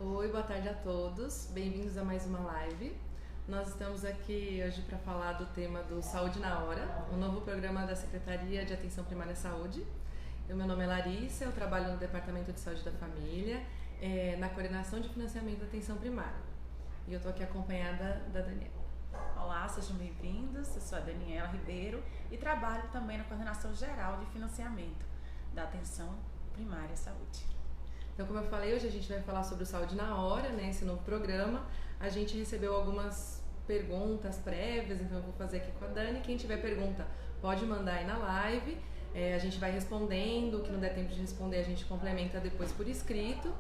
Oi, boa tarde a todos. Bem-vindos a mais uma live. Nós estamos aqui hoje para falar do tema do Saúde na Hora, um novo programa da Secretaria de Atenção Primária à Saúde. Meu nome é Larissa, eu trabalho no Departamento de Saúde da Família, na coordenação de financiamento da atenção primária. E eu estou aqui acompanhada da Daniela. Olá, sejam bem-vindos. Eu sou a Daniela Ribeiro e trabalho também na coordenação geral de financiamento da atenção primária à saúde. Então, como eu falei, hoje a gente vai falar sobre o Saúde na Hora, né, esse novo programa. A gente recebeu algumas perguntas prévias, então eu vou fazer aqui com a Dani. Quem tiver pergunta pode mandar aí na live, a gente vai respondendo, o que não der tempo de responder a gente complementa depois por escrito.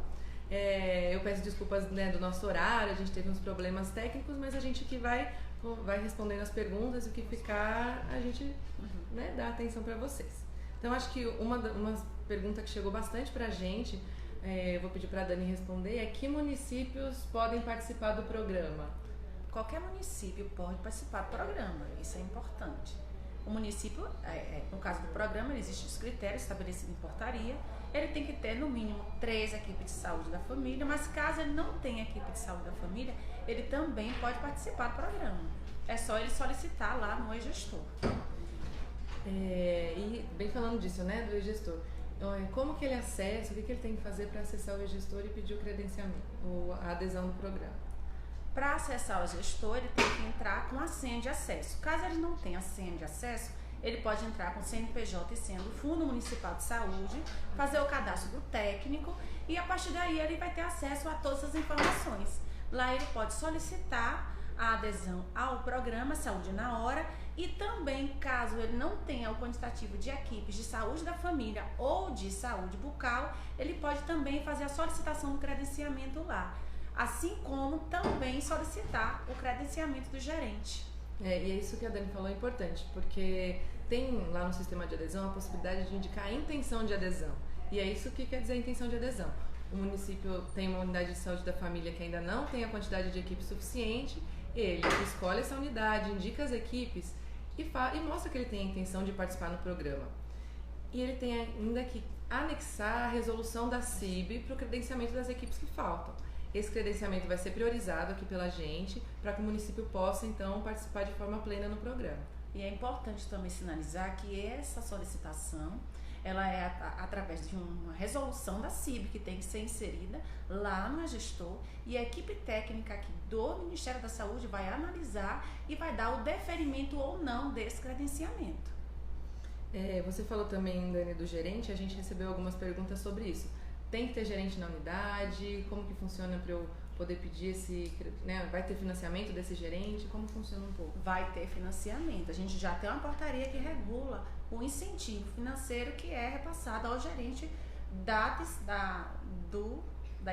Eu peço desculpas, né, do nosso horário, a gente teve uns problemas técnicos, mas a gente aqui vai respondendo as perguntas e o que ficar a gente dá atenção para vocês. Então acho que uma pergunta que chegou bastante pra gente, eu vou pedir para a Dani responder, é: que municípios podem participar do programa? Qualquer município pode participar do programa, isso é importante. O município, no caso do programa, existem os critérios estabelecidos em portaria. Ele tem que ter no mínimo 3 equipes de saúde da família, mas caso ele não tenha equipe de saúde da família, ele também pode participar do programa. É só ele solicitar lá no e-gestor. E bem falando disso, né, do e-gestor, como que ele acessa, o que ele tem que fazer para acessar o e-gestor e pedir o credenciamento, a adesão do programa? Para acessar o gestor, ele tem que entrar com a senha de acesso. Caso ele não tenha senha de acesso, ele pode entrar com CNPJ e senha do Fundo Municipal de Saúde, fazer o cadastro do técnico e a partir daí ele vai ter acesso a todas as informações. Lá ele pode solicitar a adesão ao programa Saúde na Hora e também, caso ele não tenha o quantitativo de equipes de saúde da família ou de saúde bucal, ele pode também fazer a solicitação do credenciamento lá. Assim como também solicitar o credenciamento do gerente. E é isso que a Dani falou, é importante, porque tem lá no sistema de adesão a possibilidade de indicar a intenção de adesão. E é isso que quer dizer a intenção de adesão. O município tem uma unidade de saúde da família que ainda não tem a quantidade de equipe suficiente, ele escolhe essa unidade, indica as equipes e mostra que ele tem a intenção de participar no programa. E ele tem ainda que anexar a resolução da CIB para o credenciamento das equipes que faltam. Esse credenciamento vai ser priorizado aqui pela gente para que o município possa, então, participar de forma plena no programa. E é importante também sinalizar que essa solicitação, ela é através de uma resolução da CIB que tem que ser inserida lá no gestor e a equipe técnica aqui do Ministério da Saúde vai analisar e vai dar o deferimento ou não desse credenciamento. Você falou também, Dani, do gerente, a gente recebeu algumas perguntas sobre isso. Tem que ter gerente na unidade? Como que funciona para eu poder pedir vai ter financiamento desse gerente? Como funciona um pouco? Vai ter financiamento. A gente já tem uma portaria que regula o incentivo financeiro que é repassado ao gerente da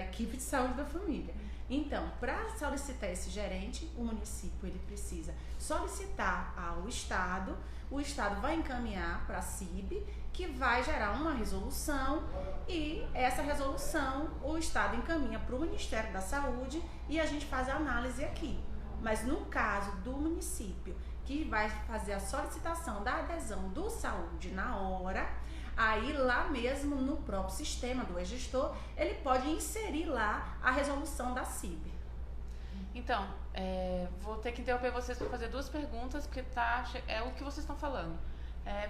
equipe de saúde da família. Então, para solicitar esse gerente, o município ele precisa solicitar ao Estado, o Estado vai encaminhar para a CIB, que vai gerar uma resolução e essa resolução o Estado encaminha para o Ministério da Saúde e a gente faz a análise aqui. Mas no caso do município que vai fazer a solicitação da adesão do Saúde na Hora, aí lá mesmo no próprio sistema do e-gestor, ele pode inserir lá a resolução da CIB. Então, vou ter que interromper vocês para fazer 2 perguntas, porque é o que vocês estão falando.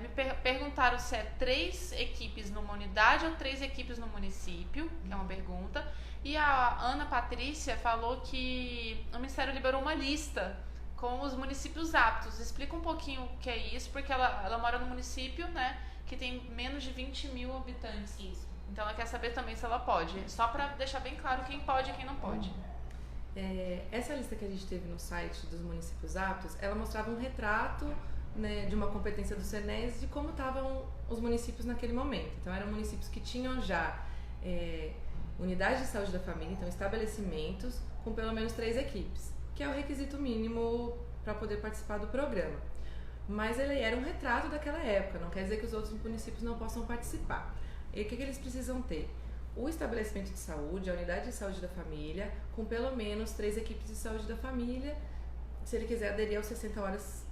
Me perguntaram se é 3 equipes numa unidade ou 3 equipes no município, que é uma pergunta. E a Ana Patrícia falou que o Ministério liberou uma lista com os municípios aptos. Explica um pouquinho o que é isso, porque ela mora no município, né, que tem menos de 20 mil habitantes. Isso. Então ela quer saber também se ela pode, só para deixar bem claro quem pode e quem não pode. Essa lista que a gente teve no site dos municípios aptos, ela mostrava um retrato, né, de uma competência do CENES de como estavam os municípios naquele momento. Então eram municípios que tinham já unidade de saúde da família, então estabelecimentos com pelo menos 3 equipes, que é o requisito mínimo para poder participar do programa. Mas ele era um retrato daquela época, não quer dizer que os outros municípios não possam participar. E o que eles precisam ter? O estabelecimento de saúde, a unidade de saúde da família, com pelo menos 3 equipes de saúde da família, se ele quiser aderir aos 60 horas,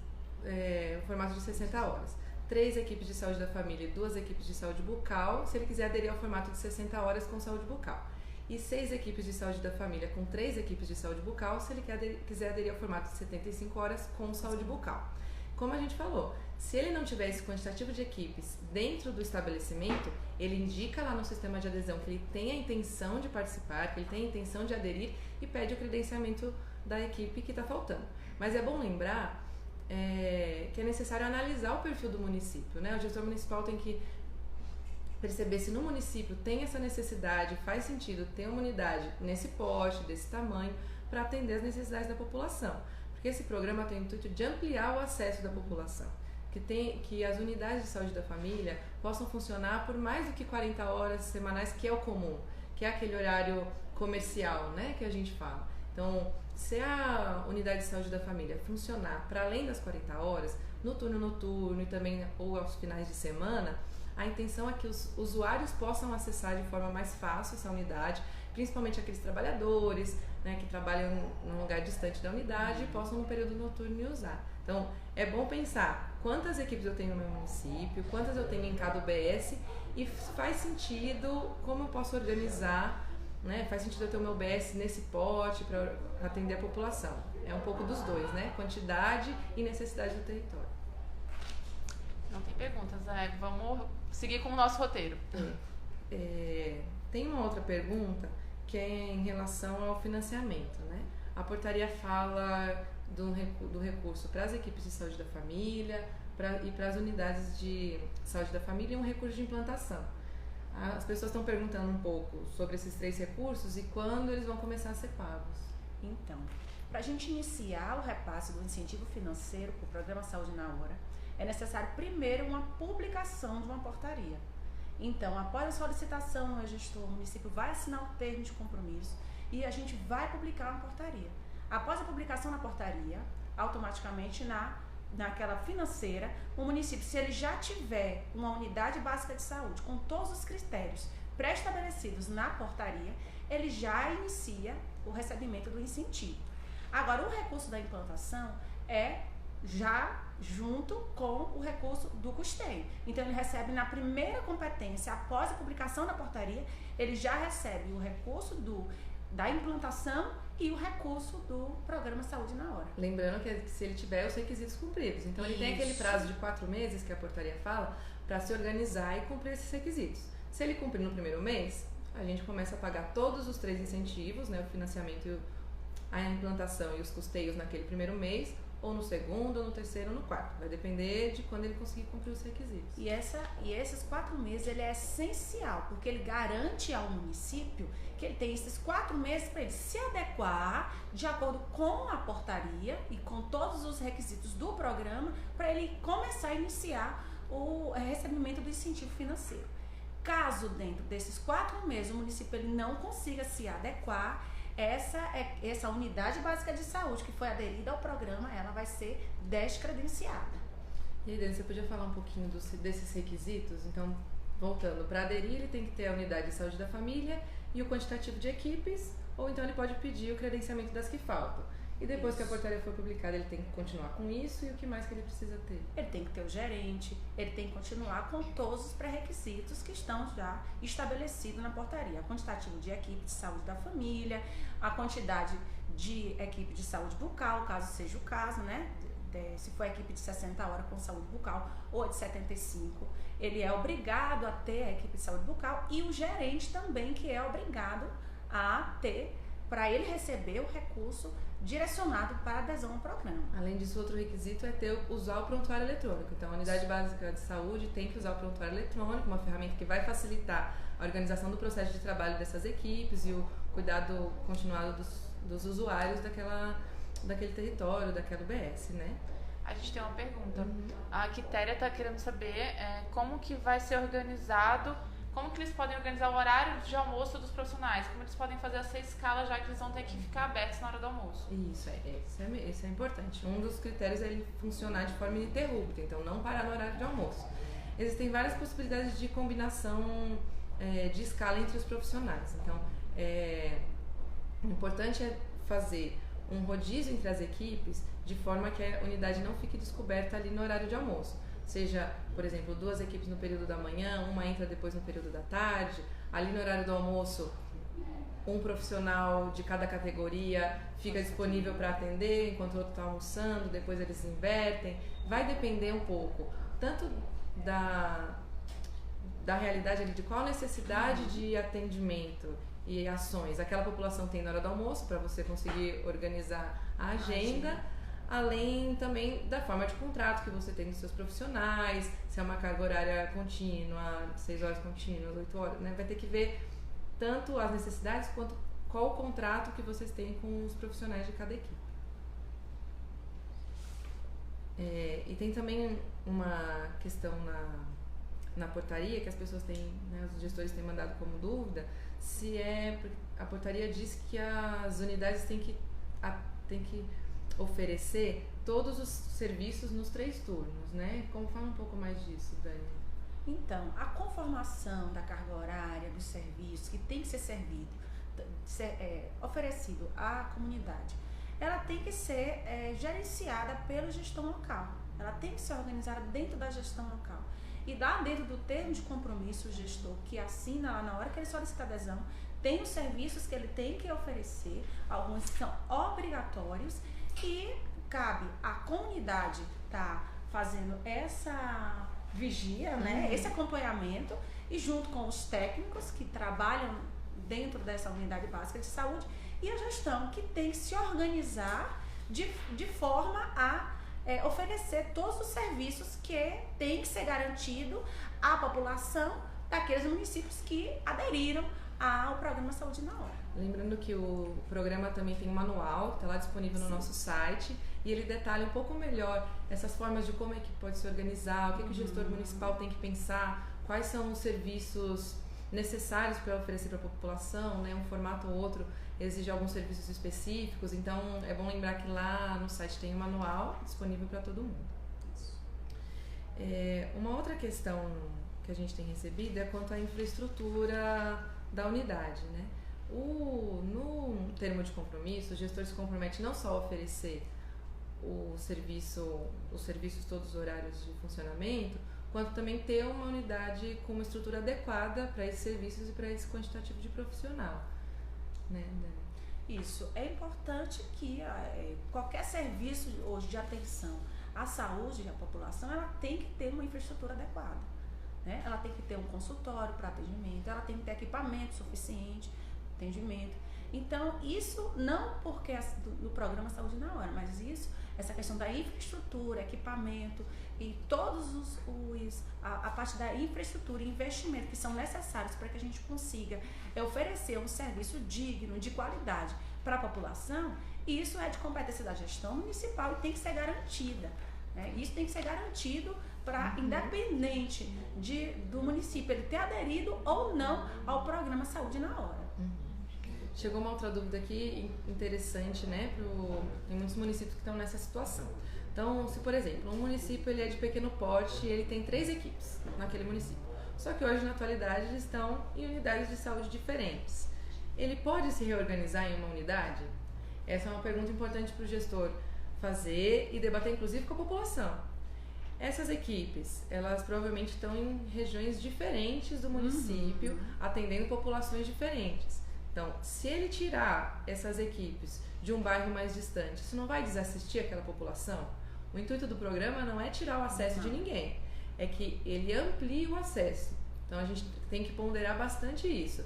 o formato de 60 horas. 3 equipes de saúde da família e 2 equipes de saúde bucal, se ele quiser aderir ao formato de 60 horas com saúde bucal. e 6 equipes de saúde da família com 3 equipes de saúde bucal, se ele quiser aderir ao formato de 75 horas com saúde bucal. Como a gente falou, se ele não tiver esse quantitativo de equipes dentro do estabelecimento, ele indica lá no sistema de adesão que ele tem a intenção de participar, que ele tem a intenção de aderir e pede o credenciamento da equipe que está faltando. Mas é bom lembrar que é necessário analisar o perfil do município, né? O gestor municipal tem que perceber se no município tem essa necessidade, faz sentido ter uma unidade nesse porte, desse tamanho, para atender as necessidades da população. Porque esse programa tem o intuito de ampliar o acesso da população, que as unidades de saúde da família possam funcionar por mais do que 40 horas semanais, que é o comum, que é aquele horário comercial, né, que a gente fala. Então, se a unidade de saúde da família funcionar para além das 40 horas, no turno noturno e também ou aos finais de semana, a intenção é que os usuários possam acessar de forma mais fácil essa unidade, principalmente aqueles trabalhadores, né, que trabalham num lugar distante da unidade e possam no período noturno usar. Então, é bom pensar quantas equipes eu tenho no meu município, quantas eu tenho em cada UBS e faz sentido como eu posso organizar, né? Faz sentido eu ter o meu UBS nesse pote para atender a população. É um pouco dos dois, né? Quantidade e necessidade do território. Não tem perguntas, vamos seguir com o nosso roteiro. Tem uma outra pergunta que é em relação ao financiamento, né? A portaria fala do recurso para as equipes de saúde da família e para as unidades de saúde da família e um recurso de implantação. As pessoas estão perguntando um pouco sobre esses 3 recursos e quando eles vão começar a ser pagos. Então, para a gente iniciar o repasse do incentivo financeiro para o Programa Saúde na Hora, é necessário primeiro uma publicação de uma portaria. Então, após a solicitação, o município vai assinar o termo de compromisso e a gente vai publicar uma portaria. Após a publicação na portaria, automaticamente naquela financeira, o município, se ele já tiver uma unidade básica de saúde com todos os critérios pré-estabelecidos na portaria, ele já inicia o recebimento do incentivo. Agora, o recurso da implantação é já junto com o recurso do custeio. Então, ele recebe na primeira competência, após a publicação da portaria, ele já recebe o recurso da implantação e o recurso do Programa Saúde na Hora. Lembrando que se ele tiver os requisitos cumpridos. Então, ele tem aquele prazo de 4 meses que a portaria fala para se organizar e cumprir esses requisitos. Se ele cumprir no primeiro mês, a gente começa a pagar todos os 3 incentivos, né, o financiamento, a implantação e os custeios naquele primeiro mês, ou no segundo, ou no terceiro, ou no quarto. Vai depender de quando ele conseguir cumprir os requisitos. E esses 4 meses, ele é essencial, porque ele garante ao município que ele tem esses 4 meses para ele se adequar de acordo com a portaria e com todos os requisitos do programa, para ele começar a iniciar o recebimento do incentivo financeiro. Caso dentro desses 4 meses o município ele não consiga se adequar, essa unidade básica de saúde que foi aderida ao programa, ela vai ser descredenciada. E aí, Dani, você podia falar um pouquinho desses requisitos? Então, voltando, para aderir ele tem que ter a unidade de saúde da família e o quantitativo de equipes, ou então ele pode pedir o credenciamento das que faltam. E depois que a portaria for publicada, ele tem que continuar com isso, e o que mais que ele precisa ter? Ele tem que ter o gerente, ele tem que continuar com todos os pré-requisitos que estão já estabelecidos na portaria. Quantitativo de equipe de saúde da família, a quantidade de equipe de saúde bucal, caso seja o caso, né? Se for a equipe de 60 horas com saúde bucal ou de 75, ele é obrigado a ter a equipe de saúde bucal e o gerente também, que é obrigado a ter, para ele receber o recurso direcionado para adesão ao programa. Além disso, outro requisito é usar o prontuário eletrônico. Então, a unidade básica de saúde tem que usar o prontuário eletrônico, uma ferramenta que vai facilitar a organização do processo de trabalho dessas equipes e o cuidado continuado dos usuários daquele território, daquela UBS, né? A gente tem uma pergunta. A Quitéria está querendo saber como que vai ser organizado, como que eles podem organizar o horário de almoço dos profissionais, como eles podem fazer essa escala, já que eles vão ter que ficar abertos na hora do almoço. Isso é importante. Um dos critérios é ele funcionar de forma ininterrupta, então não parar no horário de almoço. Existem várias possibilidades de combinação de escala entre os profissionais. Então, o importante é fazer um rodízio entre as equipes de forma que a unidade não fique descoberta ali no horário de almoço. Seja, por exemplo, 2 equipes no período da manhã, uma entra depois no período da tarde, ali no horário do almoço um profissional de cada categoria fica disponível para atender enquanto o outro está almoçando, depois eles invertem. Vai depender um pouco tanto da realidade ali, de qual necessidade de atendimento e ações aquela população tem na hora do almoço, para você conseguir organizar a agenda, além também da forma de contrato que você tem dos seus profissionais, se é uma carga horária contínua, 6 horas contínuas, 8 horas, né? Vai ter que ver tanto as necessidades quanto qual o contrato que vocês têm com os profissionais de cada equipe. E tem também uma questão na portaria que as pessoas têm, né, os gestores têm mandado como dúvida, se a portaria diz que as unidades têm que oferecer todos os serviços nos 3 turnos, né? Como fala um pouco mais disso, Dani? Então, a conformação da carga horária, dos serviços que tem que ser oferecido à comunidade, ela tem que ser gerenciada pelo gestão local. Ela tem que ser organizada dentro da gestão local. E lá dentro do termo de compromisso, o gestor que assina lá na hora que ele solicita adesão, tem os serviços que ele tem que oferecer, alguns são obrigatórios, e cabe à comunidade estar fazendo essa vigia, né, esse acompanhamento, e junto com os técnicos que trabalham dentro dessa unidade básica de saúde, e a gestão que tem que se organizar de forma a oferecer todos os serviços que tem que ser garantido à população daqueles municípios que aderiram ao programa Saúde na Hora. Lembrando que o programa também tem um manual, está lá disponível no nosso site, e ele detalha um pouco melhor essas formas de como a equipe pode se organizar, o que o gestor municipal tem que pensar, quais são os serviços necessários para oferecer para a população, né? Um formato ou outro exige alguns serviços específicos, então é bom lembrar que lá no site tem um manual disponível para todo mundo. Uma outra questão que a gente tem recebido é quanto à infraestrutura da unidade, né? No termo de compromisso, o gestor se compromete não só a oferecer os serviços todos os horários de funcionamento, quanto também ter uma unidade com uma estrutura adequada para esses serviços e para esse quantitativo de profissional, né? Isso, é importante que qualquer serviço hoje de atenção à saúde e à população, ela tem que ter uma infraestrutura adequada, né? Ela tem que ter um consultório para atendimento, ela tem que ter equipamento suficiente para atendimento. Então, isso não porque do programa Saúde na Hora, mas essa questão da infraestrutura, equipamento e todos a parte da infraestrutura e investimento que são necessários para que a gente consiga oferecer um serviço digno, de qualidade para a população, isso é de competência da gestão municipal e tem que ser garantida, né? Isso tem que ser garantido para, independente do município ele ter aderido ou não ao programa Saúde na Hora. Chegou uma outra dúvida aqui interessante, né? Tem muitos municípios que estão nessa situação. Então, se por exemplo, um município ele é de pequeno porte e ele tem 3 equipes naquele município, só que hoje na atualidade eles estão em unidades de saúde diferentes, ele pode se reorganizar em uma unidade? Essa é uma pergunta importante para o gestor fazer e debater inclusive com a população. Essas equipes, elas provavelmente estão em regiões diferentes do município, atendendo populações diferentes. Então, se ele tirar essas equipes de um bairro mais distante, isso não vai desassistir aquela população? O intuito do programa não é tirar o acesso de ninguém, é que ele amplie o acesso. Então, a gente tem que ponderar bastante isso.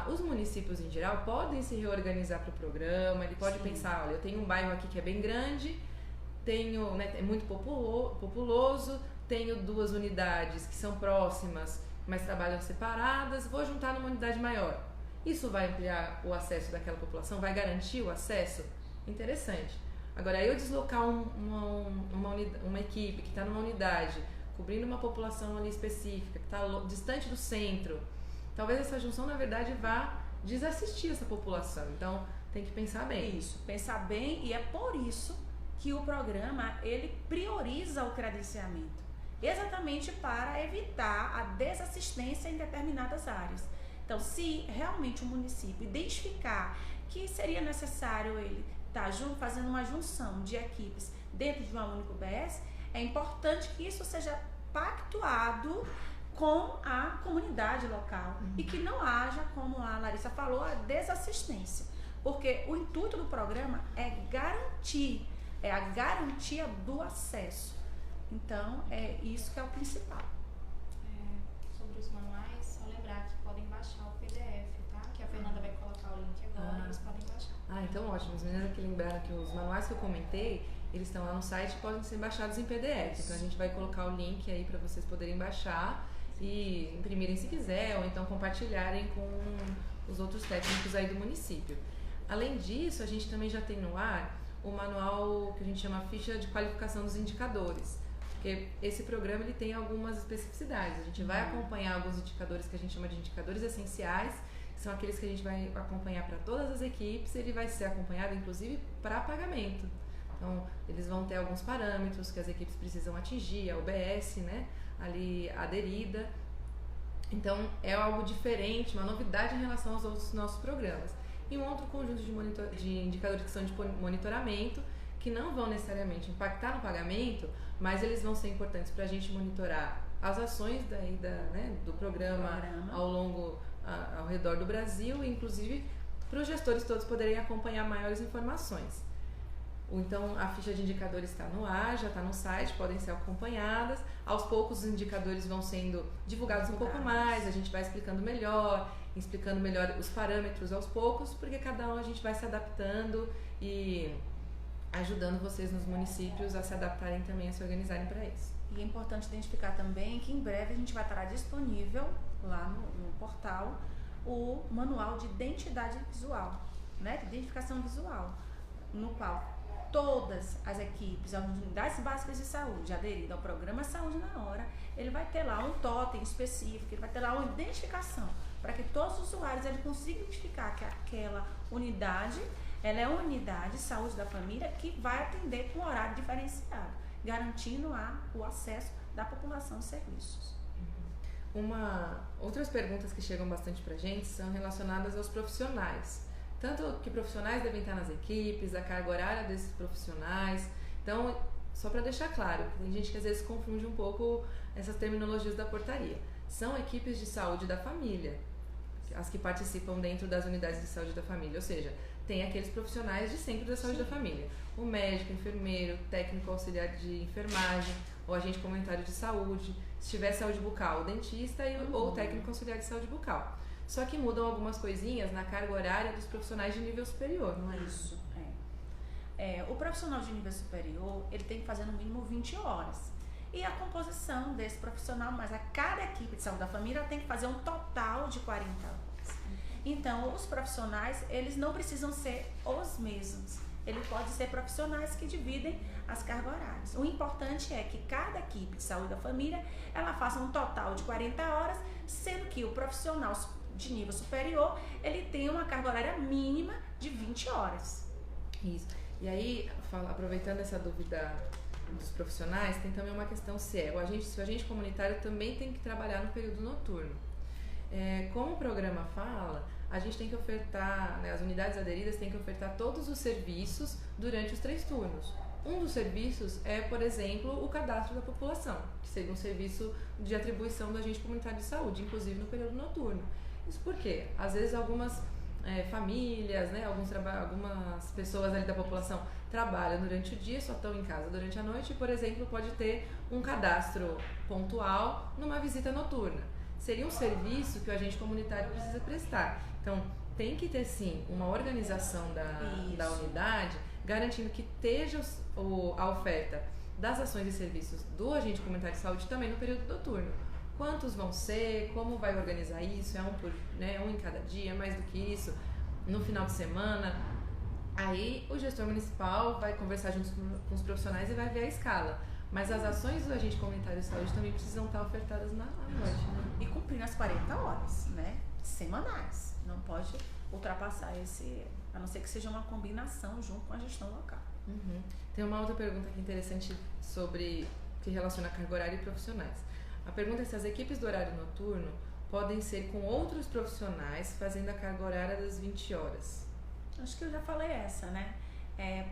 Os municípios em geral podem se reorganizar para o programa, ele pode pensar, olha, eu tenho um bairro aqui que é bem grande, é muito populoso, tenho 2 unidades que são próximas, mas trabalham separadas, vou juntar numa unidade maior. Isso vai ampliar o acesso daquela população? Vai garantir o acesso? Interessante. Agora, eu deslocar uma equipe que está numa unidade, cobrindo uma população ali específica, que está distante do centro, talvez essa junção, na verdade, vá desassistir essa população. Então, tem que pensar bem. Isso, pensar bem, e é por isso que o programa, ele prioriza o credenciamento, exatamente para evitar a desassistência em determinadas áreas. Então, se realmente o município identificar que seria necessário ele estar fazendo uma junção de equipes dentro de uma única UBS, é importante que isso seja pactuado com a comunidade local e que não haja, como a Larissa falou, a desassistência. Porque o intuito do programa é a garantia do acesso. Então, é isso que é o principal. Sobre os manuais, só lembrar que podem baixar o PDF, tá? Que a Fernanda vai colocar o link agora e eles podem baixar. Então ótimo. As meninas aqui lembraram que os manuais que eu comentei, eles estão lá no site e podem ser baixados em PDF. Então a gente vai colocar o link aí para vocês poderem baixar e imprimirem se quiser, ou então compartilharem com os outros técnicos aí do município. Além disso, a gente também já tem no ar o manual que a gente chama Ficha de Qualificação dos Indicadores. Porque esse programa ele tem algumas especificidades. A gente vai acompanhar alguns indicadores que a gente chama de indicadores essenciais, que são aqueles que a gente vai acompanhar para todas as equipes. Ele vai ser acompanhado, inclusive, para pagamento. Então, eles vão ter alguns parâmetros que as equipes precisam atingir, a UBS, né, ali aderida. Então, é algo diferente, uma novidade em relação aos outros nossos programas. E um outro conjunto de indicadores que são de monitoramento, que não vão necessariamente impactar no pagamento, mas eles vão ser importantes para a gente monitorar as ações do programa ao redor do Brasil, e inclusive para os gestores todos poderem acompanhar maiores informações. Então, a ficha de indicadores está no ar, já está no site, podem ser acompanhadas. Aos poucos os indicadores vão sendo divulgados um pouco mais, a gente vai explicando melhor os parâmetros aos poucos, porque cada um a gente vai se adaptando e ajudando vocês nos municípios a se adaptarem também, a se organizarem para isso. E é importante identificar também que em breve a gente vai estar disponível lá no portal o manual de identidade visual, né, de identificação visual, no qual todas as equipes, as unidades básicas de saúde aderidas ao programa Saúde na Hora, ele vai ter lá um totem específico, ele vai ter lá uma identificação, para que todos os usuários ele consigam identificar que aquela unidade, ela é uma unidade de saúde da família que vai atender com horário diferenciado, garantindo o acesso da população aos serviços. Outras perguntas que chegam bastante pra gente são relacionadas aos profissionais. Tanto que profissionais devem estar nas equipes, a carga horária desses profissionais. Então, só para deixar claro, tem gente que às vezes confunde um pouco essas terminologias da portaria. São equipes de saúde da família, as que participam dentro das unidades de saúde da família. Ou seja, tem aqueles profissionais de sempre da saúde da família. O médico, o enfermeiro, técnico auxiliar de enfermagem, o agente comunitário de saúde, se tiver saúde bucal, o dentista ou o técnico auxiliar de saúde bucal. Só que mudam algumas coisinhas na carga horária dos profissionais de nível superior, não é isso? O profissional de nível superior, ele tem que fazer no mínimo 20 horas. E a composição desse profissional, mas a cada equipe de saúde da família tem que fazer um total de 40 horas. Então, os profissionais, eles não precisam ser os mesmos. Ele pode ser profissionais que dividem as cargas horárias. O importante é que cada equipe de saúde da família, ela faça um total de 40 horas, sendo que o profissional de nível superior, ele tem uma carga horária mínima de 20 horas. Isso. E aí, aproveitando essa dúvida dos profissionais, tem também uma questão se o agente comunitário também tem que trabalhar no período noturno. Como o programa fala, a gente tem que ofertar, as unidades aderidas têm que ofertar todos os serviços durante os 3 turnos. Um dos serviços é, por exemplo, o cadastro da população, que seria um serviço de atribuição do agente comunitário de saúde, inclusive no período noturno. Isso porque, às vezes, algumas famílias, algumas pessoas ali da população trabalham durante o dia, só estão em casa durante a noite e, por exemplo, pode ter um cadastro pontual numa visita noturna. Seria um serviço que o agente comunitário precisa prestar. Então, tem que ter, sim, uma organização da unidade, garantindo que esteja a oferta das ações e serviços do agente comunitário de saúde também no período noturno. Quantos vão ser, como vai organizar isso, um em cada dia, mais do que isso, no final de semana. Aí o gestor municipal vai conversar junto com os profissionais e vai ver a escala. Mas as ações do agente comunitário de saúde também precisam estar ofertadas na noite, né? E cumprindo as 40 horas, né? Semanais. Não pode ultrapassar a não ser que seja uma combinação junto com a gestão local. Uhum. Tem uma outra pergunta aqui interessante que relaciona a carga horária e profissionais. A pergunta é se as equipes do horário noturno podem ser com outros profissionais fazendo a carga horária das 20 horas. Acho que eu já falei essa, né?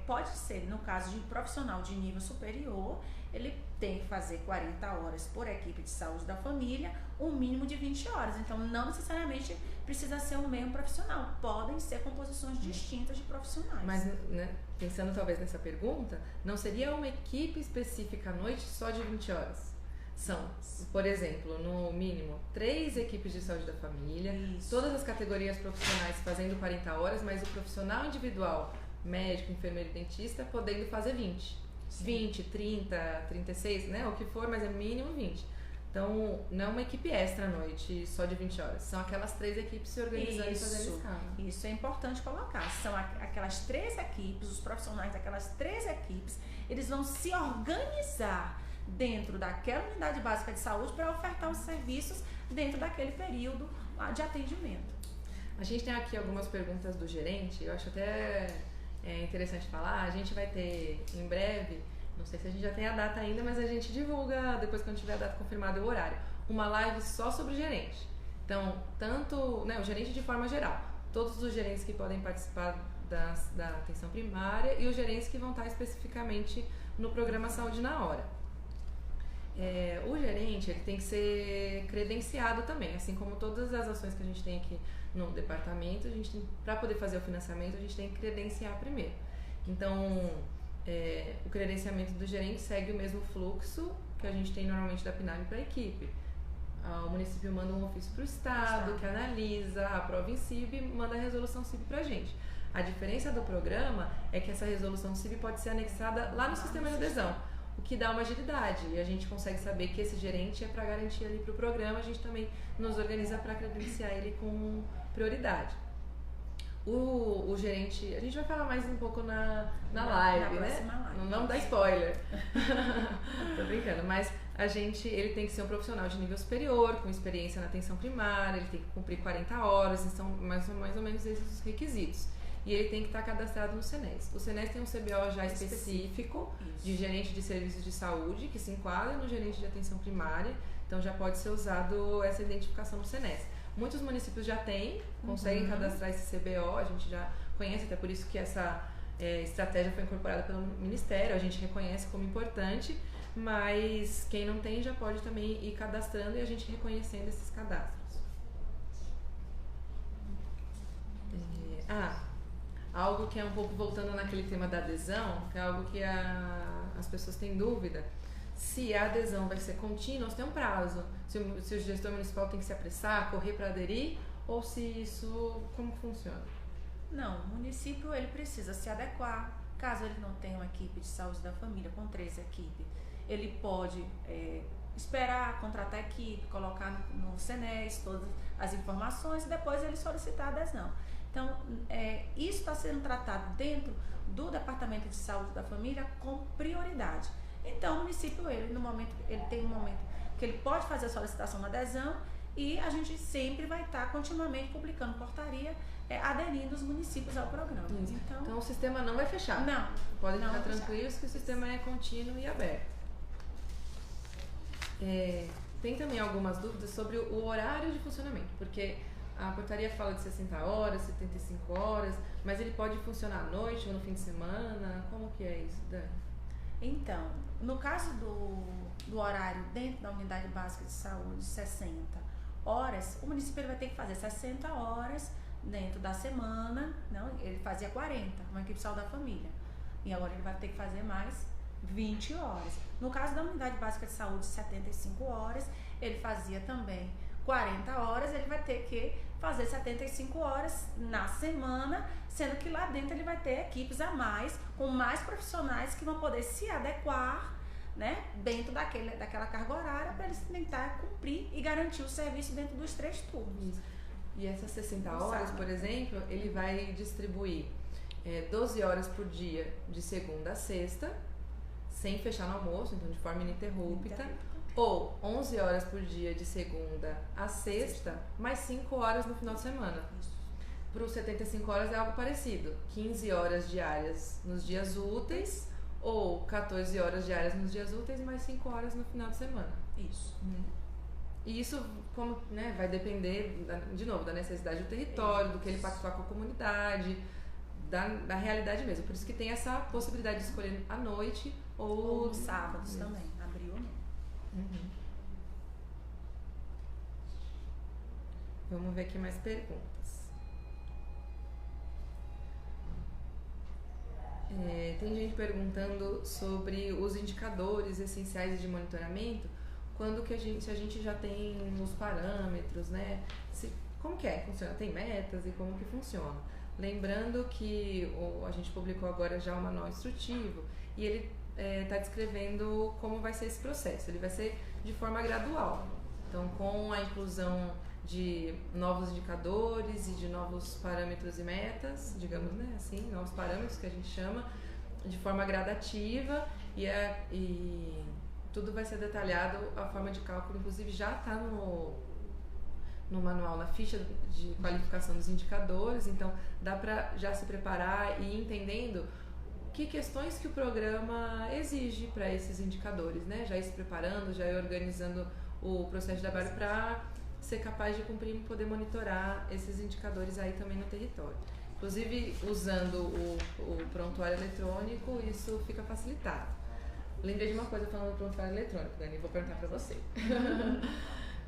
Pode ser, no caso de um profissional de nível superior, ele tem que fazer 40 horas por equipe de saúde da família, um mínimo de 20 horas. Então, não necessariamente precisa ser o mesmo profissional. Podem ser composições distintas de profissionais. Mas, né, pensando talvez nessa pergunta, não seria uma equipe específica à noite só de 20 horas? São, por exemplo, no mínimo 3 equipes de saúde da família, Isso. todas as categorias profissionais fazendo 40 horas, mas o profissional individual, médico, enfermeiro e dentista, podendo fazer 20. Sim. 20, 30, 36, né? O que for, mas é mínimo 20. Então, não é uma equipe extra à noite só de 20 horas. São aquelas 3 equipes se organizando e fazendo escala. Isso é importante colocar. São aquelas 3 equipes, os profissionais daquelas 3 equipes, eles vão se organizar dentro daquela unidade básica de saúde para ofertar os serviços dentro daquele período de atendimento. A gente tem aqui algumas perguntas do gerente, eu acho até interessante falar. A gente vai ter em breve, não sei se a gente já tem a data ainda, mas a gente divulga, depois quando tiver a data confirmada e o horário, uma live só sobre o gerente. Então, tanto, né, o gerente de forma geral, todos os gerentes que podem participar da atenção primária e os gerentes que vão estar especificamente no programa Saúde na Hora. O gerente, ele tem que ser credenciado também, assim como todas as ações que a gente tem aqui no departamento, a gente tem, para poder fazer o financiamento, a gente tem que credenciar primeiro. Então, o credenciamento do gerente segue o mesmo fluxo que a gente tem normalmente da PNAB para a equipe. O município manda um ofício para o Estado, que analisa, aprova em CIB e manda a resolução CIB para a gente. A diferença do programa é que essa resolução CIB pode ser anexada lá no sistema de adesão, o que dá uma agilidade, e a gente consegue saber que esse gerente é para garantir ali para o programa, a gente também nos organiza para credenciar ele com prioridade. O gerente, a gente vai falar mais um pouco na live, né? Live. Não vamos dar spoiler. Tô brincando, mas ele tem que ser um profissional de nível superior, com experiência na atenção primária, ele tem que cumprir 40 horas, são mais ou menos esses os requisitos. E ele tem que estar cadastrado no SENES. O SENES tem um CBO já específico de gerente de serviços de saúde, que se enquadra no gerente de atenção primária, então já pode ser usado essa identificação no SENES. Muitos municípios já têm, conseguem cadastrar esse CBO, a gente já conhece, até por isso que essa estratégia foi incorporada pelo Ministério, a gente reconhece como importante, mas quem não tem já pode também ir cadastrando e a gente reconhecendo esses cadastros. Algo que é um pouco voltando naquele tema da adesão, que é algo que as pessoas têm dúvida. Se a adesão vai ser contínua, se tem um prazo, se o gestor municipal tem que se apressar, correr para aderir, ou se isso, como funciona? Não, o município ele precisa se adequar. Caso ele não tenha uma equipe de saúde da família com 3 equipes, ele pode esperar, contratar a equipe, colocar no SENES todas as informações e depois ele solicitar a adesão. Então, isso está sendo tratado dentro do Departamento de Saúde da Família com prioridade. Então, o município, ele tem um momento que ele pode fazer a solicitação da adesão e a gente sempre vai estar continuamente publicando portaria, aderindo os municípios ao programa. Então, o sistema não vai fechar. Não. Podem ficar tranquilos que o sistema é contínuo e aberto. Tem também algumas dúvidas sobre o horário de funcionamento, porque a portaria fala de 60 horas, 75 horas, mas ele pode funcionar à noite ou no fim de semana? Como que é isso, Dani? Então, no caso do horário dentro da unidade básica de saúde, 60 horas, o município vai ter que fazer 60 horas dentro da semana, não, ele fazia 40, uma equipe de saúde da família, e agora ele vai ter que fazer mais 20 horas. No caso da unidade básica de saúde, 75 horas, ele fazia também 40 horas, ele vai ter que fazer 75 horas na semana, sendo que lá dentro ele vai ter equipes a mais, com mais profissionais que vão poder se adequar, né, dentro daquela carga horária para eles tentar cumprir e garantir o serviço dentro dos 3 turnos. Isso. E essas 60 horas, por exemplo, ele vai distribuir 12 horas por dia de segunda a sexta, sem fechar no almoço, então de forma ininterrupta. Ou 11 horas por dia de segunda a sexta, mais 5 horas no final de semana. Para os 75 horas é algo parecido. 15 horas diárias nos dias úteis, ou 14 horas diárias nos dias úteis, mais 5 horas no final de semana. Isso. E isso, como, vai depender, de novo, da necessidade do território, do que ele pactuar com a comunidade, da realidade mesmo. Por isso que tem essa possibilidade de escolher à noite ou nos sábados também, abril não. Vamos ver aqui mais perguntas. Tem gente perguntando sobre os indicadores essenciais de monitoramento, quando que se a gente já tem os parâmetros, né? Como que funciona? Tem metas e como que funciona? Lembrando que a gente publicou agora já o manual instrutivo e ele está descrevendo como vai ser esse processo. Ele vai ser de forma gradual. Então, com a inclusão de novos indicadores e de novos parâmetros e metas, digamos, né, assim, novos parâmetros que a gente chama, de forma gradativa e tudo vai ser detalhado, a forma de cálculo, inclusive já está no manual, na ficha de qualificação dos indicadores, então dá para já se preparar e ir entendendo que questões que o programa exige para esses indicadores, né, já ir se preparando, já ir organizando o processo de trabalho para ser capaz de cumprir e poder monitorar esses indicadores aí também no território. Inclusive, usando o prontuário eletrônico, isso fica facilitado. Lembrei de uma coisa falando do prontuário eletrônico, Dani, vou perguntar para você.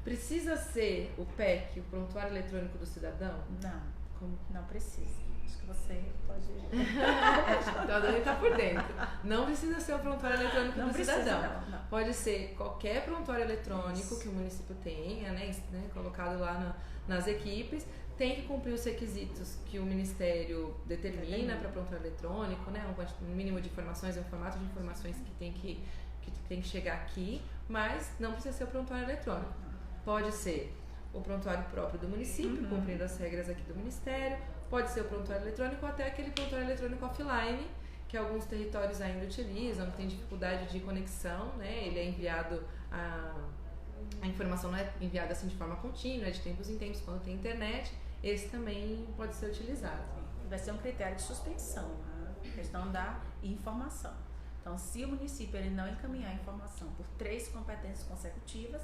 Precisa ser o PEC, o prontuário eletrônico do cidadão? Não. Como? Não precisa. Acho que você pode... Então a Dani está por dentro. Não precisa ser o prontuário eletrônico do cidadão. Não. Pode ser qualquer prontuário eletrônico que o município tenha, né, colocado lá nas equipes. Tem que cumprir os requisitos que o Ministério determina para prontuário eletrônico, né, um mínimo de informações, um formato de informações que tem que chegar aqui, mas não precisa ser o prontuário eletrônico. Pode ser o prontuário próprio do município, cumprindo as regras aqui do Ministério, pode ser o prontuário eletrônico ou até aquele prontuário eletrônico offline, que alguns territórios ainda utilizam, tem dificuldade de conexão, né? Ele é enviado, a informação não é enviada assim de forma contínua, é de tempos em tempos, quando tem internet, esse também pode ser utilizado. Vai ser um critério de suspensão, a questão da informação. Então, se o município ele não encaminhar a informação por 3 competências consecutivas,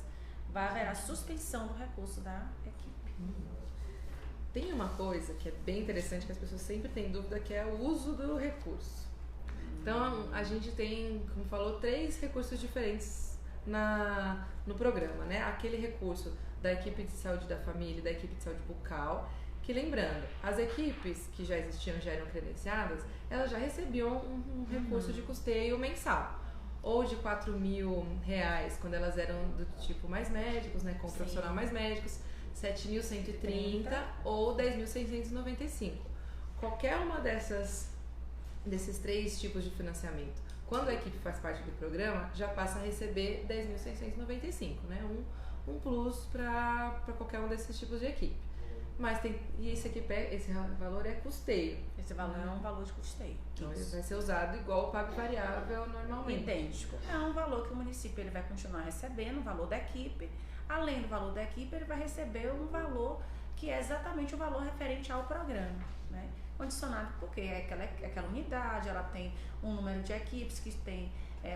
vai haver a suspensão do recurso da equipe. Tem uma coisa que é bem interessante, que as pessoas sempre têm dúvida, que é o uso do recurso. Então, a gente tem, como falou, 3 recursos diferentes no programa, né? Aquele recurso da equipe de saúde da família e da equipe de saúde bucal, que lembrando, as equipes que já existiam, já eram credenciadas, elas já recebiam um recurso de custeio mensal. Ou de R$4.000 quando elas eram do tipo mais médicos, né, com profissional mais médicos, 7.130 ou 10.695. Qualquer uma desses 3 tipos de financiamento, quando a equipe faz parte do programa, já passa a receber 10.695, né, um plus para qualquer um desses tipos de equipe. Mas esse valor é custeio. Esse valor é um valor de custeio. Então ele vai ser usado igual o pago variável normalmente. Idêntico. É um valor que o município ele vai continuar recebendo, o valor da equipe. Além do valor da equipe, ele vai receber um valor que é exatamente o valor referente ao programa, né? Condicionado porque aquela unidade, ela tem um número de equipes que tem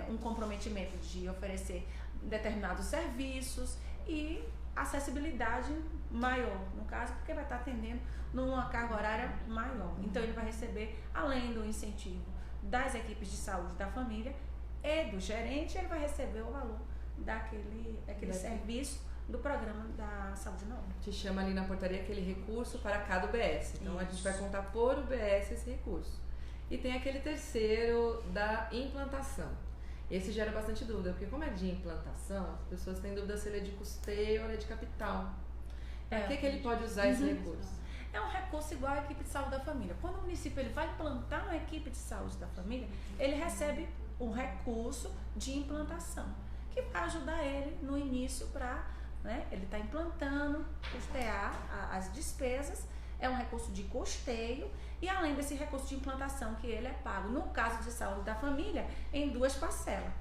um comprometimento de oferecer determinados serviços e acessibilidade maior, no caso, porque vai estar atendendo numa carga horária maior. Então, ele vai receber, além do incentivo das equipes de saúde da família e do gerente, ele vai receber o valor daquele serviço do programa da saúde na hora. Te chama ali na portaria aquele recurso para cada UBS. Então, a gente vai contar por UBS esse recurso. E tem aquele terceiro da implantação. Esse gera bastante dúvida, porque como é de implantação, as pessoas têm dúvida se ele é de custeio ou ele é de capital. Para que ele pode usar esse recurso? É um recurso igual à equipe de saúde da família. Quando o município ele vai implantar uma equipe de saúde da família, ele recebe um recurso de implantação, que vai ajudar ele no início para, né, ele está implantando, custear as despesas. É um recurso de custeio e além desse recurso de implantação que ele é pago, no caso de saúde da família, em 2 parcelas.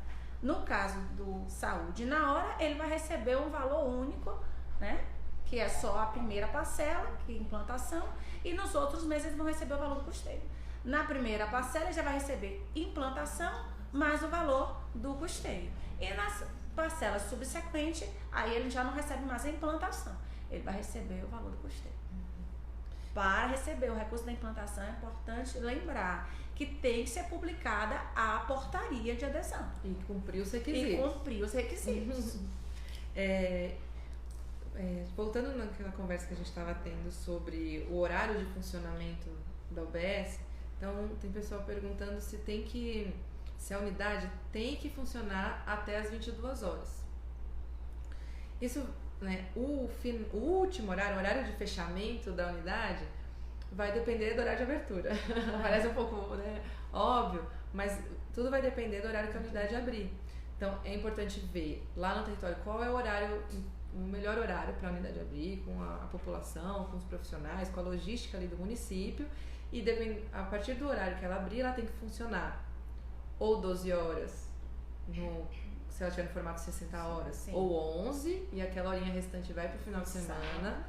No caso do saúde na hora, ele vai receber um valor único, né, que é só a primeira parcela, que é implantação, e nos outros meses eles vão receber o valor do custeio. Na primeira parcela ele já vai receber implantação mais o valor do custeio. E nas parcelas subsequentes, aí ele já não recebe mais a implantação, ele vai receber o valor do custeio. Para receber o recurso da implantação é importante lembrar que tem que ser publicada a portaria de adesão. E cumprir os requisitos. Voltando naquela conversa que a gente estava tendo sobre o horário de funcionamento da UBS, então tem pessoal perguntando se a unidade tem que funcionar até as 22 horas. Isso, né, o último horário, o horário de fechamento da unidade, vai depender do horário de abertura. Parece um pouco, né, óbvio, mas tudo vai depender do horário que a unidade abrir. Então é importante ver lá no território qual é o melhor horário para a unidade abrir, com a população, com os profissionais, com a logística ali do município, e a partir do horário que ela abrir, ela tem que funcionar ou 12 horas, se ela estiver no formato 60 horas, sim, ou 11, e aquela horinha restante vai para o final de semana.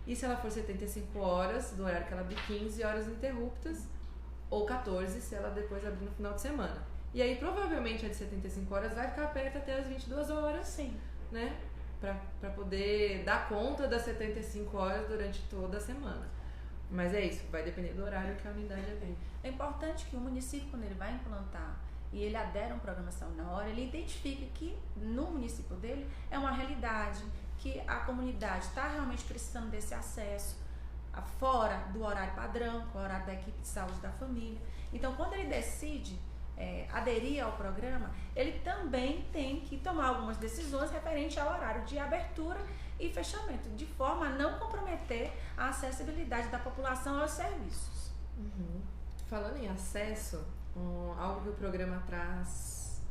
E se ela for 75 horas, do horário que ela abrir, 15 horas ininterruptas, ou 14 se ela depois abrir no final de semana. E aí provavelmente a de 75 horas vai ficar aberta até as 22 horas, sim, né? Para poder dar conta das 75 horas durante toda a semana. Mas é isso, vai depender do horário que a unidade abrir. É importante que o município, quando ele vai implantar e ele adere a uma programação na hora, ele identifique que no município dele é uma realidade, que a comunidade está realmente precisando desse acesso fora do horário padrão, com o horário da equipe de saúde da família. Então, quando ele decide aderir ao programa, ele também tem que tomar algumas decisões referentes ao horário de abertura e fechamento, de forma a não comprometer a acessibilidade da população aos serviços. Uhum. Falando em acesso, algo que o programa traz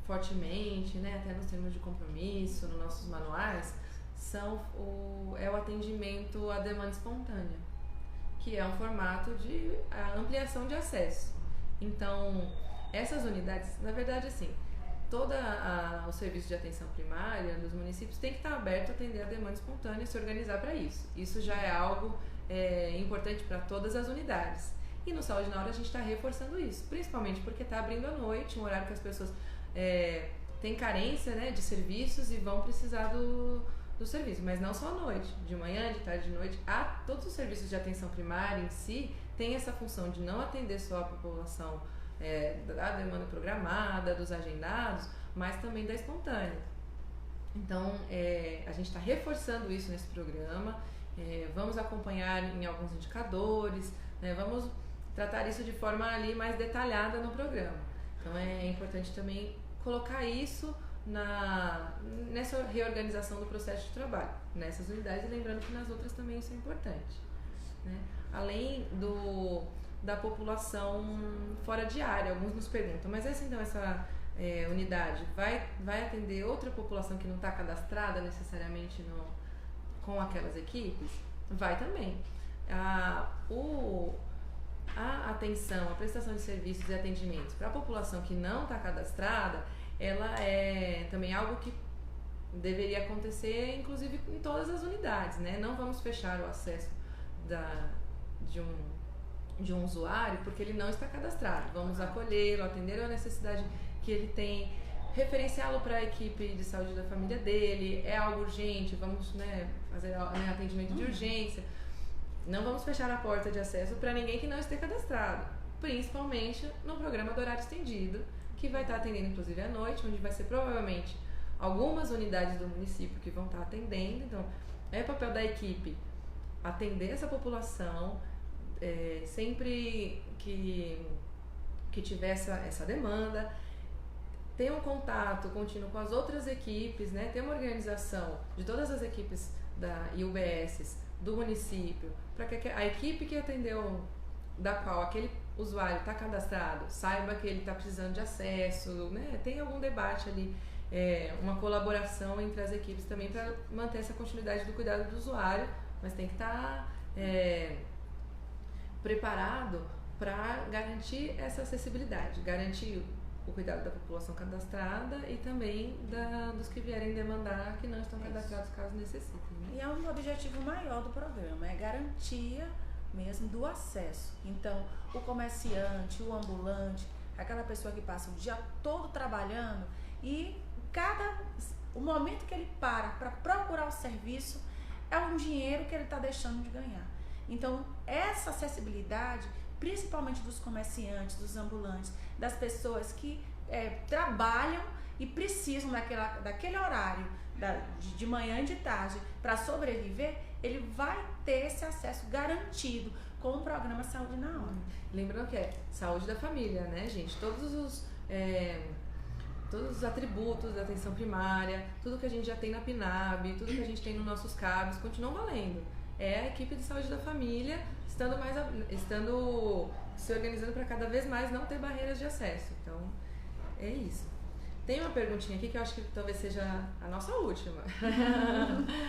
fortemente, né, até nos termos de compromisso, nos nossos manuais, é o atendimento à demanda espontânea, que é um formato de ampliação de acesso. Então, essas unidades, na verdade, assim, todo o serviço de atenção primária dos municípios tem que estar aberto a atender a demanda espontânea e se organizar para isso. Isso já é algo importante para todas as unidades. E no Saúde na Hora a gente está reforçando isso, principalmente porque está abrindo à noite, um horário que as pessoas têm carência, né, de serviços e vão precisar do serviço, mas não só à noite, de manhã, de tarde, de noite. Todos os serviços de atenção primária em si têm essa função de não atender só a população da demanda programada, dos agendados, mas também da espontânea. Então, a gente está reforçando isso nesse programa, vamos acompanhar em alguns indicadores, vamos tratar isso de forma ali mais detalhada no programa. Então, é importante também colocar isso nessa reorganização do processo de trabalho, nessas unidades, e lembrando que nas outras também isso é importante, né? Além da população fora de área, alguns nos perguntam, mas essa unidade vai atender outra população que não está cadastrada necessariamente com aquelas equipes? Vai também. A atenção, a prestação de serviços e atendimentos para a população que não está cadastrada, ela é também algo que deveria acontecer, inclusive, em todas as unidades, né? Não vamos fechar o acesso de um usuário porque ele não está cadastrado. Vamos acolhê-lo, atender a necessidade que ele tem, referenciá-lo para a equipe de saúde da família dele. É algo urgente, vamos, fazer atendimento de urgência. Não vamos fechar a porta de acesso para ninguém que não esteja cadastrado, principalmente no programa do horário estendido, que vai estar atendendo inclusive à noite, onde vai ser provavelmente algumas unidades do município que vão estar atendendo. Então, é papel da equipe atender essa população, sempre que tiver essa demanda, ter um contato contínuo com as outras equipes, né? Ter uma organização de todas as equipes da IUBS do município, para que a equipe que atendeu, da qual aquele usuário está cadastrado, saiba que ele está precisando de acesso, né? Tem algum debate ali, uma colaboração entre as equipes também para manter essa continuidade do cuidado do usuário, mas tem que estar preparado para garantir essa acessibilidade, garantir o cuidado da população cadastrada e também dos que vierem demandar que não estão cadastrados caso necessitem, né? E é um objetivo maior do programa, é garantia mesmo do acesso. Então, o comerciante, o ambulante, aquela pessoa que passa o dia todo trabalhando e o momento que ele para procurar o serviço é um dinheiro que ele está deixando de ganhar. Então, essa acessibilidade, principalmente dos comerciantes, dos ambulantes, das pessoas que trabalham e precisam daquele horário de manhã e de tarde para sobreviver, ele vai ter esse acesso garantido com o programa Saúde na Hora. Lembrando que é saúde da família, né, gente? Todos os atributos da atenção primária, tudo que a gente já tem na PNAB, tudo que a gente tem nos nossos CABs, continuam valendo. É a equipe de saúde da família estando se organizando para cada vez mais não ter barreiras de acesso. Então, é isso. Tem uma perguntinha aqui que eu acho que talvez seja a nossa última.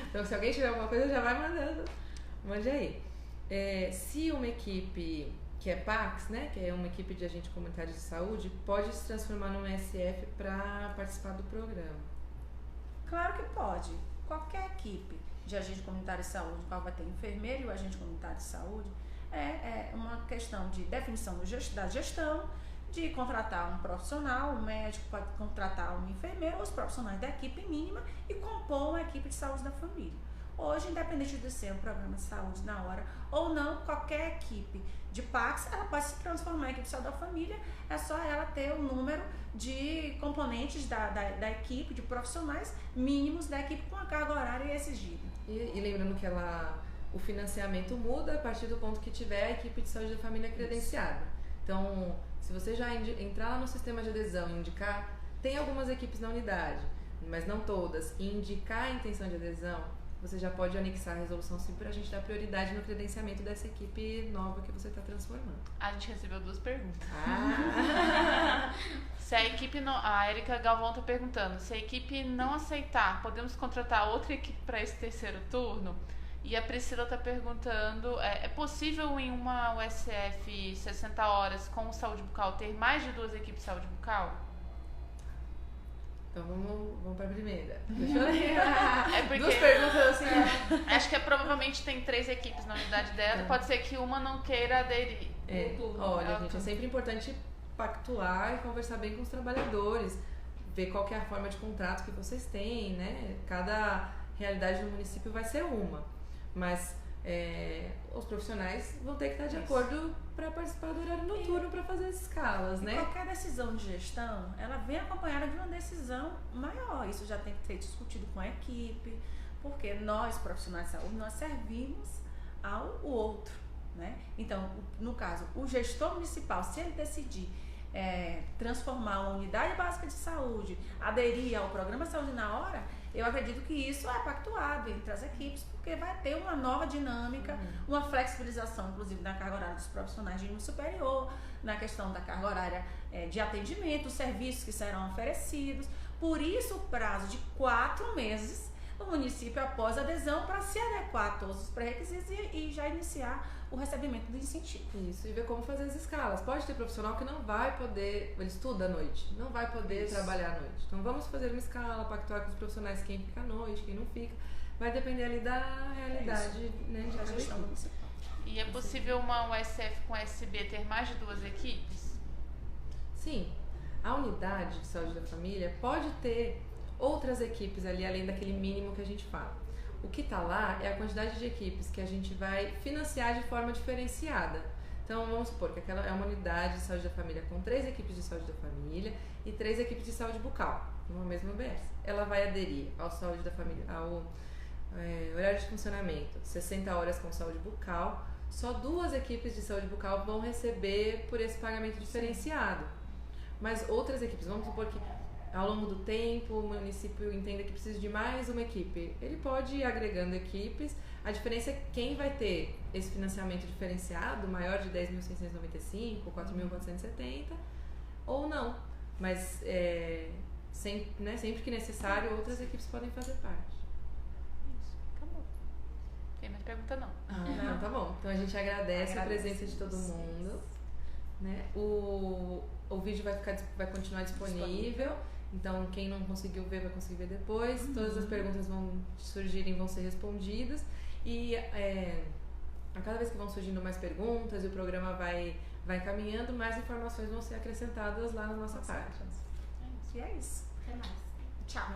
Então, se alguém tiver alguma coisa, já vai mandando. Mande aí. Se uma equipe que é PACS, né, que é uma equipe de agente comunitário de saúde, pode se transformar num SF para participar do programa? Claro que pode. Qualquer equipe de agente comunitário de saúde, qual vai ter enfermeiro e o agente comunitário de saúde, é uma questão de definição da gestão, de contratar um profissional, um médico pode contratar um enfermeiro, os profissionais da equipe mínima e compor uma equipe de saúde da família. Hoje, independente de ser um programa de saúde na hora ou não, qualquer equipe de PACS, ela pode se transformar em equipe de saúde da família, é só ela ter o número de componentes da equipe, de profissionais mínimos da equipe com a carga horária exigida. E lembrando que o financiamento muda a partir do ponto que tiver a equipe de saúde da família credenciada. Então, se você já entrar lá no sistema de adesão e indicar, tem algumas equipes na unidade, mas não todas, e indicar a intenção de adesão, você já pode anexar a resolução sim para a gente dar prioridade no credenciamento dessa equipe nova que você está transformando. A gente recebeu 2 perguntas. Ah. Se a equipe não, a Erika Galvão está perguntando, se a equipe não aceitar, podemos contratar outra equipe para esse terceiro turno? E a Priscila está perguntando, é possível em uma USF 60 horas com saúde bucal ter mais de 2 equipes de saúde bucal? Então vamos para a primeira. Deixa eu ler. Porque 2 perguntas assim. Acho que provavelmente tem 3 equipes na unidade dela, pode ser que uma não queira aderir. Olha, gente, é sempre importante pactuar e conversar bem com os trabalhadores, ver qual que é a forma de contrato que vocês têm, né? Cada realidade do município vai ser uma, mas os profissionais vão ter que estar de acordo para participar do horário noturno para fazer as escalas, né? Qualquer decisão de gestão, ela vem acompanhada de uma decisão maior. Isso já tem que ser discutido com a equipe, porque nós, profissionais de saúde, nós servimos ao outro, né? Então, no caso, o gestor municipal, se ele decidir transformar uma unidade básica de saúde, aderir ao programa Saúde na Hora, eu acredito que isso é pactuado entre as equipes, porque vai ter uma nova dinâmica, uma flexibilização, inclusive, na carga horária dos profissionais de nível superior, na questão da carga horária de atendimento, os serviços que serão oferecidos. Por isso, o prazo de 4 meses, o município após a adesão para se adequar a todos os pré-requisitos e já iniciar o recebimento do incentivo. Isso, e ver como fazer as escalas. Pode ter profissional que não vai poder, ele estuda à noite, não vai poder trabalhar à noite. Então vamos fazer uma escala, pactuar com os profissionais quem fica à noite, quem não fica. Vai depender ali da realidade, né, de a gestão municipal. E é possível uma USF com SB ter mais de 2 equipes? Sim, a unidade de saúde da família pode ter outras equipes ali, além daquele mínimo que a gente fala. O que está lá é a quantidade de equipes que a gente vai financiar de forma diferenciada. Então, vamos supor que aquela é uma unidade de saúde da família com 3 equipes de saúde da família e 3 equipes de saúde bucal, numa mesma UBS. Ela vai aderir ao saúde da família, ao horário de funcionamento, 60 horas com saúde bucal. Só 2 equipes de saúde bucal vão receber por esse pagamento diferenciado. Mas outras equipes, vamos supor que ao longo do tempo, o município entenda que precisa de mais uma equipe. Ele pode ir agregando equipes. A diferença é que quem vai ter esse financiamento diferenciado, maior de 10.695, 4.470, ou não. Mas sempre que necessário, outras equipes podem fazer parte. Isso, acabou. Tem mais pergunta não. Não, tá bom. Então a gente agradece a presença de todo mundo. Né? O vídeo vai continuar disponível. Então, quem não conseguiu ver, vai conseguir ver depois. Todas as perguntas vão ser respondidas. E a cada vez que vão surgindo mais perguntas e o programa vai caminhando, mais informações vão ser acrescentadas lá na nossa página. E é isso. Até mais. Tchau.